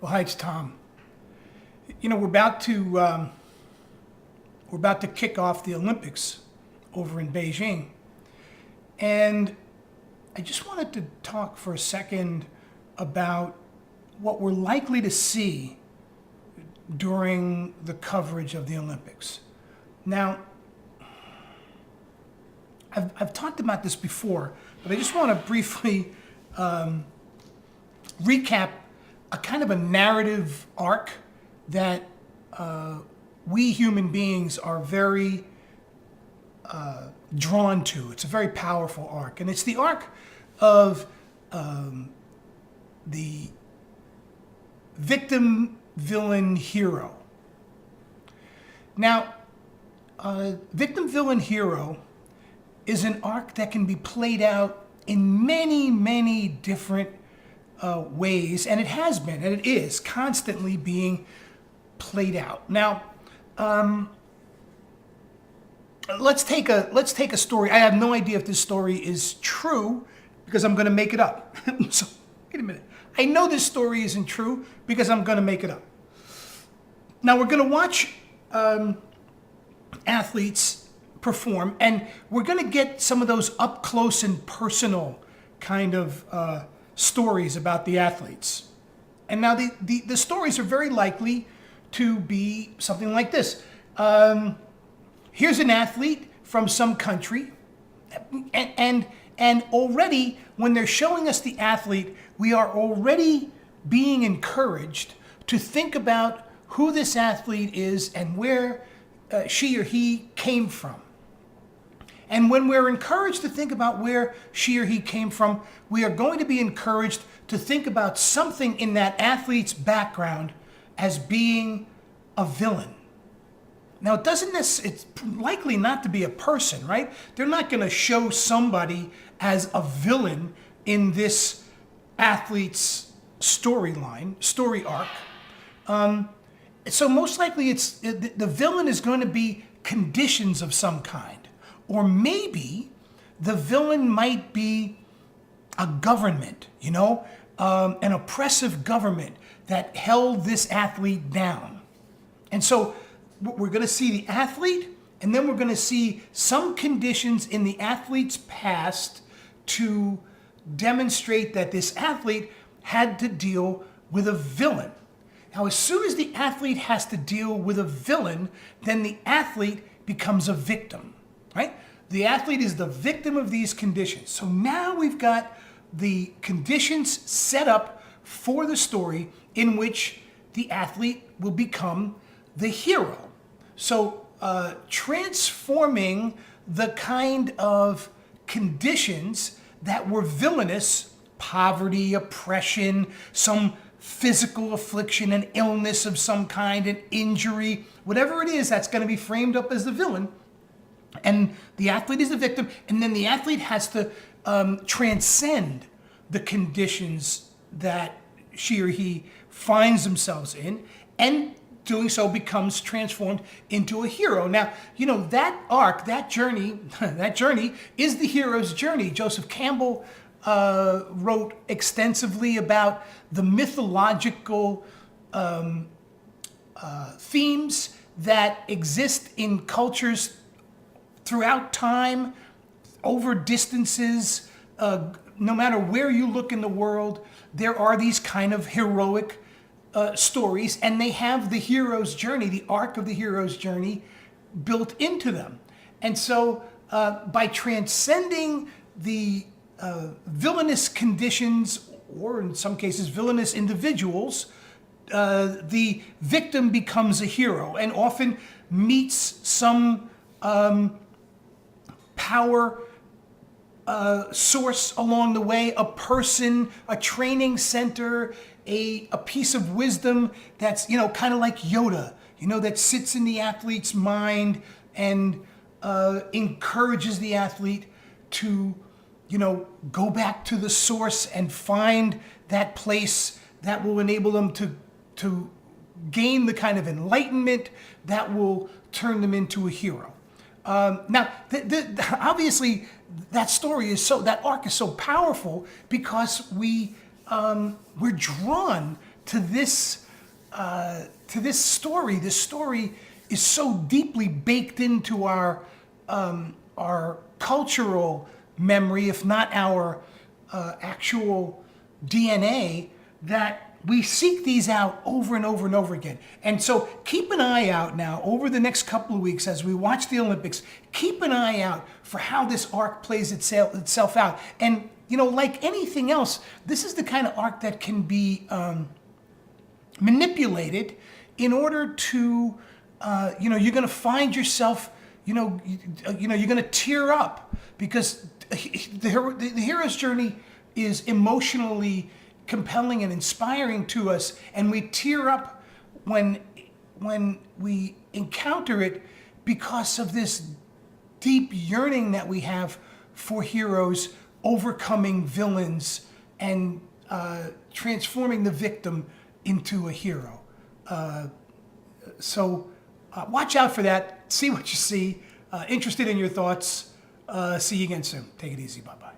Well, hi, it's Tom. We're about to kick off the Olympics over in Beijing, and I just wanted to talk for a second about what we're likely to see during the coverage of the Olympics. Now, I've talked about this before, but I just want to briefly recap a kind of a narrative arc that we human beings are very drawn to. It's a very powerful arc, and it's the arc of the victim, villain, hero. Now, victim, villain, hero is an arc that can be played out in many, many different ways, and it has been, and it is constantly being played out. Now, let's take a story. I have no idea if this story is true because I'm going to make it up. So, wait a minute. I know this story isn't true because I'm going to make it up. Now, we're going to watch athletes perform, and we're going to get some of those up close and personal kind of stories about the athletes. And now the stories are very likely to be something like this. Here's an athlete from some country, and already when they're showing us the athlete, we are already being encouraged to think about who this athlete is and where she or he came from. And when we're encouraged to think about where she or he came from, we are going to be encouraged to think about something in that athlete's background as being a villain. Now, it's likely not to be a person, right? They're not going to show somebody as a villain in this athlete's story arc. So most likely the villain is going to be conditions of some kind. Or maybe the villain might be a government, an oppressive government that held this athlete down. And so we're going to see the athlete, and then we're going to see some conditions in the athlete's past to demonstrate that this athlete had to deal with a villain. Now, as soon as the athlete has to deal with a villain, then the athlete becomes a victim, right? The athlete is the victim of these conditions. So now we've got the conditions set up for the story in which the athlete will become the hero. So transforming the kind of conditions that were villainous, poverty, oppression, some physical affliction, an illness of some kind, an injury, whatever it is that's going to be framed up as the villain. And the athlete is the victim, and then the athlete has to transcend the conditions that she or he finds themselves in, and doing so becomes transformed into a hero. Now, that arc, that journey is the hero's journey. Joseph Campbell wrote extensively about the mythological themes that exist in cultures throughout time, over distances, no matter where you look in the world, there are these kind of heroic stories, and they have the hero's journey, the arc of the hero's journey built into them. And so by transcending the villainous conditions, or in some cases villainous individuals, the victim becomes a hero and often meets some power source along the way, a person, a training center, a piece of wisdom that's, kind of like Yoda, that sits in the athlete's mind and encourages the athlete to, go back to the source and find that place that will enable them to gain the kind of enlightenment that will turn them into a hero. Now, obviously, that arc is so powerful because we're drawn to this story. This story is so deeply baked into our cultural memory, if not our actual DNA, that we seek these out over and over and over again. And so keep an eye out now over the next couple of weeks as we watch the Olympics. Keep an eye out for how this arc plays itself out. And, you know, like anything else, this is the kind of arc that can be manipulated in order to, you know, you're going to find yourself, you know, you're going to tear up because the hero's journey is emotionally compelling and inspiring to us, and we tear up when we encounter it because of this deep yearning that we have for heroes overcoming villains and transforming the victim into a hero. So watch out for that. See what you see. Interested in your thoughts. See you again soon. Take it easy. Bye-bye.